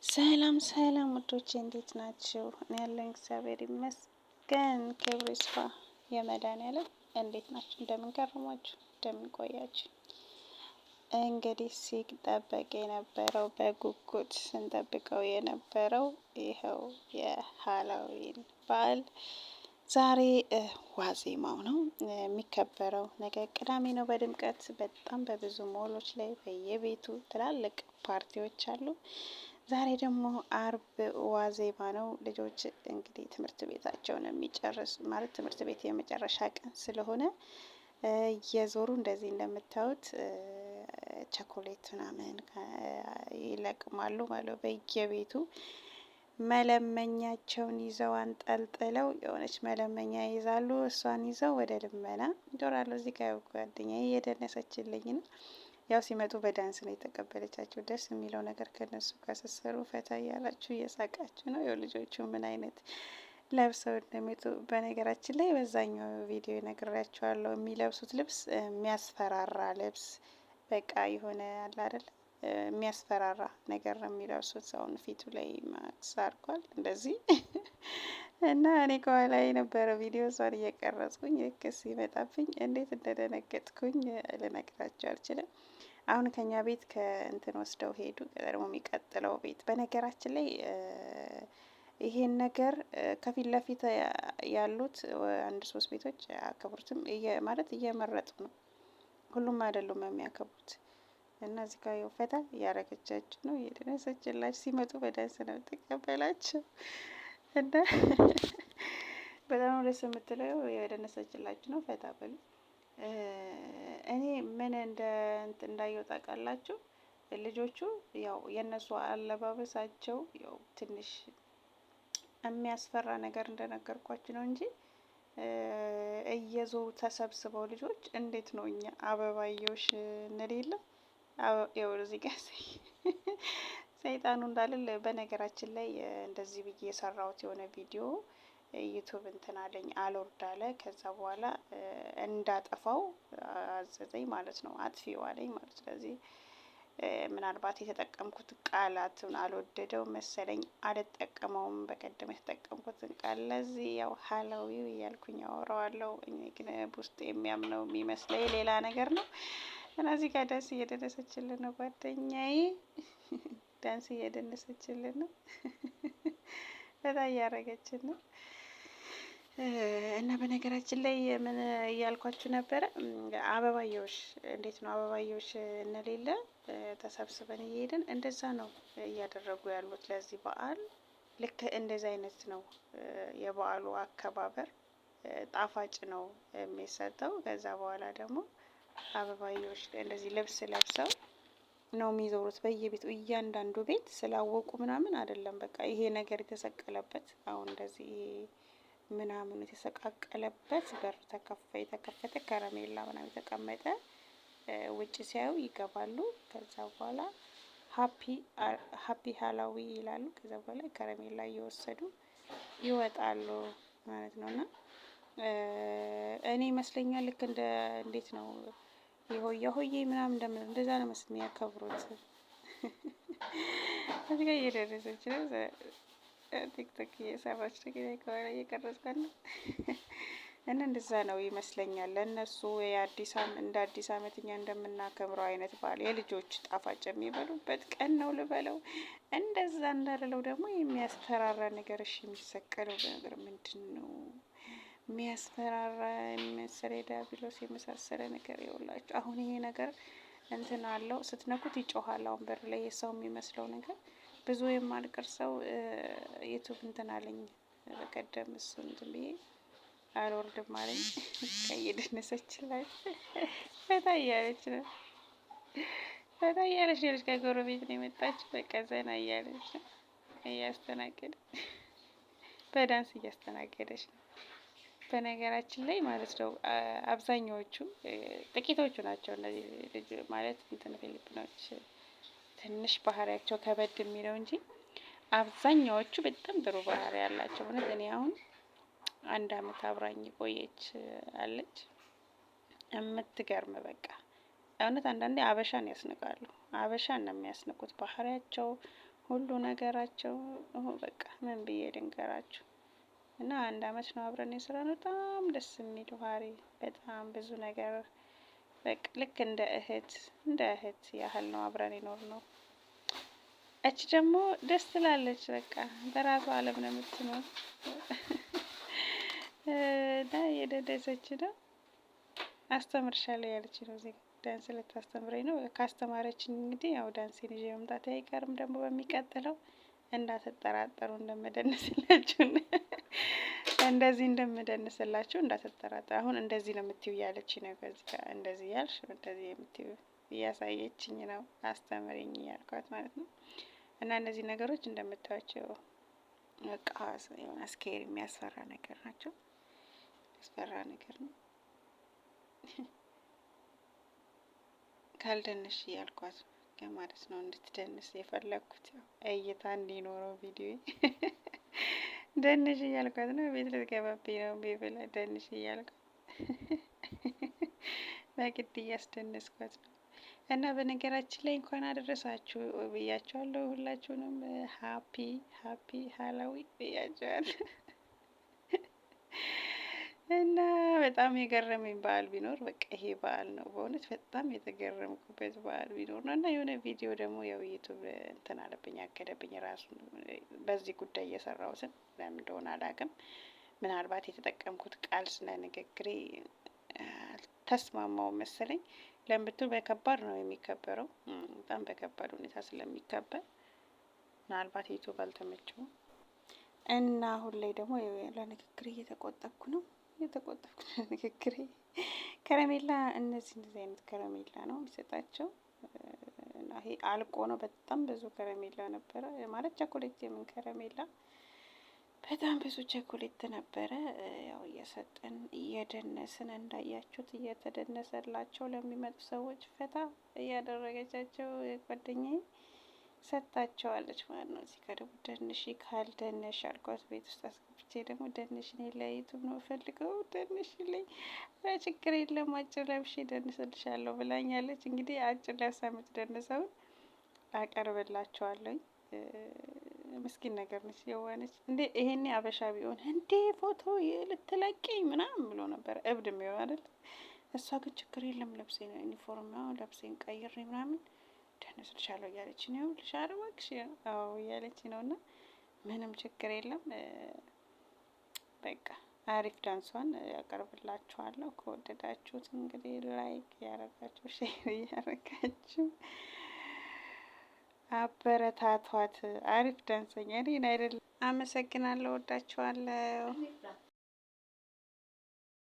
ሰላም ሰላም ውዶቼ እንዴት ናችሁ? እኔ ያለኝ እግዚአብሔር ይመስገን፣ ክብሩ ይስፋ የመድኃኒዓለም። እንዴት ናችሁ? እንደምን ከረማችሁ? እንደምን ቆያችሁ? እንግዲህ ሲጠበቅ የነበረው በጉጉት ስንጠብቀው የነበረው ይኸው የሃሎዊን በዓል ዛሬ ዋዜማው ነው የሚከበረው። ነገ ቅዳሜ ነው በድምቀት በጣም በብዙ ሞሎች ላይ በየቤቱ ትላልቅ ፓርቲዎች አሉ። ዛሬ ደግሞ አርብ ዋዜማ ነው። ልጆች እንግዲህ ትምህርት ቤታቸውን የሚጨርስ ማለት ትምህርት ቤት የመጨረሻ ቀን ስለሆነ እየዞሩ እንደዚህ እንደምታዩት ቸኮሌት ምናምን ይለቅማሉ ማለት በየቤቱ መለመኛቸውን ይዘው አንጠልጥለው የሆነች መለመኛ ይይዛሉ። እሷን ይዘው ወደ ልመና ይዶራሉ። እዚህ ጋር ጓደኛዬ እየደነሰችልኝ ነው። ያው ሲመጡ በዳንስ ነው የተቀበለቻቸው። ደስ የሚለው ነገር ከነሱ ጋር ስትሰሩ ፈታ እያላችሁ እየሳቃችሁ ነው። ያው ልጆቹ ምን አይነት ለብሰው እንደሚወጡ በነገራችን ላይ በዛኛው ቪዲዮ ነግሬያቸዋለሁ። የሚለብሱት ልብስ የሚያስፈራራ ልብስ በቃ የሆነ አለ አይደል የሚያስፈራራ ነገር ነው የሚለብሱት። ሰውን ፊቱ ላይ ማክስ አድርጓል እንደዚህ እና እኔ ከኋላ የነበረው ቪዲዮ እሷን እየቀረጽኩኝ ልክ ሲመጣብኝ እንዴት እንደደነገጥኩኝ ልነግራቸው አልችልም። አሁን ከኛ ቤት ከእንትን ወስደው ሄዱ። ደግሞ የሚቀጥለው ቤት በነገራችን ላይ ይሄን ነገር ከፊት ለፊት ያሉት አንድ ሶስት ቤቶች አያከብሩትም ማለት እየመረጡ ነው። ሁሉም አይደሉም የሚያከብሩት። እና እዚህ ጋር ያው ፈታ እያረገቻችሁ ነው፣ እየደነሰችላችሁ ሲመጡ በዳንስ ነው ተቀበላችሁ እና በጣም ደስ የምትለው የደነሰችላችሁ ነው። ፈታ በሉ። እኔ ምን እንዳየው ታውቃላችሁ? ልጆቹ ያው የእነሱ አለባበሳቸው ያው ትንሽ የሚያስፈራ ነገር እንደነገርኳችሁ ነው እንጂ እየዞሩ ተሰብስበው ልጆች እንዴት ነው እኛ አበባየውሽ እንሌለ ያው እዚህ ጋር ሰይጣኑ እንዳልል በነገራችን ላይ እንደዚህ ብዬ የሰራሁት የሆነ ቪዲዮ ዩቱብ እንትን አለኝ አልወርድ አለ። ከዛ በኋላ እንዳጠፋው አዘዘኝ ማለት ነው። አጥፊው አለኝ ማለት። ስለዚህ ምናልባት የተጠቀምኩት ቃላትን አልወደደው መሰለኝ አልጠቀመውም። በቀደም የተጠቀምኩትን ቃል ለዚህ ያው ሃሎዊን እያልኩኝ አወራዋለሁ። እኔ ግን ውስጥ የሚያምነው የሚመስለኝ ሌላ ነገር ነው። እና እዚህ ጋር ዳንስ እየደነሰችልን ነው ጓደኛዬ፣ ዳንስ እየደነሰችልን ነው፣ በጣም እያረገችን ነው። እና በነገራችን ላይ ምን እያልኳችሁ ነበረ? አበባየውሽ እንዴት ነው አበባየውሽ እንሌለ ተሰብስበን እየሄድን እንደዛ ነው እያደረጉ ያሉት ለዚህ በዓል። ልክ እንደዚህ አይነት ነው የበዓሉ አከባበር። ጣፋጭ ነው የሚሰጠው። ከዛ በኋላ ደግሞ አበባየውሽ እንደዚህ ልብስ ለብሰው ነው የሚዞሩት በየቤቱ። እያንዳንዱ ቤት ስላወቁ ምናምን አይደለም። በቃ ይሄ ነገር የተሰቀለበት አሁን እንደዚህ ምናምን የተሰቃቀለበት በር የተከፈተ ከረሜላ ምናምን የተቀመጠ ውጭ ሲያዩ ይገባሉ። ከዛ በኋላ ሀፒ ሃሎዊን ይላሉ። ከዛ በኋላ ከረሜላ እየወሰዱ ይወጣሉ ማለት ነው። እና እኔ ይመስለኛል ልክ እንደ እንዴት ነው የሆያ ሆዬ ምናምን እንደዛ ነው መስል የሚያከብሩት። እዚህ ጋር እየደረሰች ነው። ቲክቶክ እየሰራች ነው። ከኋላ እየቀረጽኳት ነው። እና እንደዛ ነው ይመስለኛል ለእነሱ እንደ አዲስ አመት እኛ እንደምናከብረው አይነት በዓል የልጆች ጣፋጭ የሚበሉበት ቀን ነው ልበለው። እንደዛ እንዳልለው ደግሞ የሚያስፈራራ ነገር እሺ የሚሰቀለው ነገር ምንድን ነው? የሚያስፈራራ የሚመስል ዲያብሎስ የመሳሰለ ነገር ይኸውላችሁ። አሁን ይሄ ነገር እንትን አለው ስትነኩት ይጮሃል። አሁን በር ላይ የሰው የሚመስለው ነገር ብዙ የማልቀርሰው ዩቱብ እንትን አለኝ በቀደም እሱን እንትን ብዬ አልወርድም አለኝ። እየደነሰች ላይ ፈታ እያለች ነው። ፈታ እያለች ነው። ከጎረቤት ነው የመጣችው። በቃ ዘና እያለች ነው። እያስተናገደች በዳንስ እያስተናገደች ነው። በነገራችን ላይ ማለት ነው አብዛኛዎቹ ጥቂቶቹ ናቸው እነዚህ ልጅ ማለት እንትን ፊሊፒኖች ትንሽ ባህሪያቸው ከበድ የሚለው እንጂ አብዛኛዎቹ በጣም ጥሩ ባህሪ ያላቸው። እውነት እኔ አሁን አንድ አመት አብራኝ ቆየች አለች የምትገርም በቃ እውነት አንዳንዴ አበሻን ያስንቃሉ። አበሻን ነው የሚያስንቁት ባህሪያቸው ሁሉ ነገራቸው በቃ ምን ብዬ ልንገራችሁ። እና 1 አመት ነው አብረን የሰራነው። በጣም ደስ የሚል ባህሪ፣ በጣም ብዙ ነገር በቃ ልክ እንደ እህት ያህል ነው አብረን የኖርነው። እች ደግሞ ደስ ትላለች። በቃ በራሷ ዓለም ነው የምትኖር እና የደደሰች ነው። አስተምርሻለሁ ያለች ነው። እዚህ ዳንስ ልታስተምረኝ ነው። ካስተማረችኝ እንግዲህ ያው ዳንሴን ይዤ መምጣት አይቀርም። ደግሞ በሚቀጥለው እንዳትጠራጠሩ እንደምደንስላችሁ እንደዚህ እንደምደንስላችሁ እንዳትጠራጠሩ። አሁን እንደዚህ ነው የምትይው እያለች ነው። ከዚህ ጋር እንደዚህ ያልሽ እንደዚህ የምትይው እያሳየችኝ ነው። አስተምረኝ እያልኳት ማለት ነው። እና እነዚህ ነገሮች እንደምታዩቸው በቃ የሆነ አስኬር የሚያስፈራ ነገር ናቸው። ያስፈራ ነገር ነው። ካልደነሽ እያልኳት ማለት ነው። እንድትደንስ የፈለግኩት እይታ እንዲኖረው ቪዲዮ ደንሽ እያልኳት ነው። ቤት ልትገባብኝ ነው ብላ ደንሽ እያልኳት በግድ እያስደነስኳት ነው። እና በነገራችን ላይ እንኳን አደረሳችሁ ብያቸዋለሁ። ሁላችሁንም ሀፒ ሀላዊ ብያቸዋለሁ። እና በጣም የገረመኝ በዓል ቢኖር በቃ ይሄ በዓል ነው። በእውነት በጣም የተገረምኩበት በዓል ቢኖር ነው። እና የሆነ ቪዲዮ ደግሞ ያው ዩቱብ እንትን አለብኝ አገደብኝ ራሱ በዚህ ጉዳይ እየሰራሁትን ለምን እንደሆነ አላውቅም። ምናልባት የተጠቀምኩት ቃል ስለ ንግግሬ ተስማማው መሰለኝ። ለምብትል በከባድ ነው የሚከበረው። በጣም በከባድ ሁኔታ ስለሚከበር ምናልባት ዩቱብ አልተመቸውም። እና አሁን ላይ ደግሞ ለንግግሬ እየተቆጠብኩ ነው። ንግግሬ ከረሜላ እነዚህ አይነት ከረሜላ ነው የሚሰጣቸው። እና ይሄ አልቆ ነው። በጣም ብዙ ከረሜላ ነበረ ማለት ቸኮሌት፣ የምን ከረሜላ በጣም ብዙ ቸኮሌት ነበረ። ያው እየሰጠን እየደነስን እንዳያችሁት እየተደነሰላቸው ለሚመጡ ሰዎች ፈታ እያደረገቻቸው ጓደኛዬ ሰጥታቸዋለች ማለት ነው። እዚህ ጋር ደግሞ ደንሽ ካልደነሽ አልኳት። ቤት ውስጥ አስገብቼ ደግሞ ደንሽ እኔ ለዩቱብ ነው ፈልገው ደንሽ ላይ ችግር የለም አጭር ለብሼ ደንስልሻለሁ ብላኛለች። እንግዲህ አጭር ለብሳ የምትደንሰውን አቀርብላቸዋለሁ። ምስኪን ነገር ነች፣ የዋነች። እንዴ ይሄኔ አበሻ ቢሆን እንዴ ፎቶ ልትለቂኝ ምናምን ብሎ ነበር እብድ የሚሆን አይደል? እሷ ግን ችግር የለም ለብሴ ነው ዩኒፎርም ነው ለብሴን ቀይሬ ምናምን ደንስልሻለሁ እያለች ነው። ልሻር እባክሽ አዎ እያለች ነው። እና ምንም ችግር የለም። በቃ አሪፍ ዳንሷን ያቀርብላችኋለሁ። ከወደዳችሁት እንግዲህ ላይክ ያረጋችሁ፣ ሼር እያረጋችሁ አበረታቷት። አሪፍ ዳንሰኛ እኔን አይደለም። አመሰግናለሁ። ወዳችኋለሁ።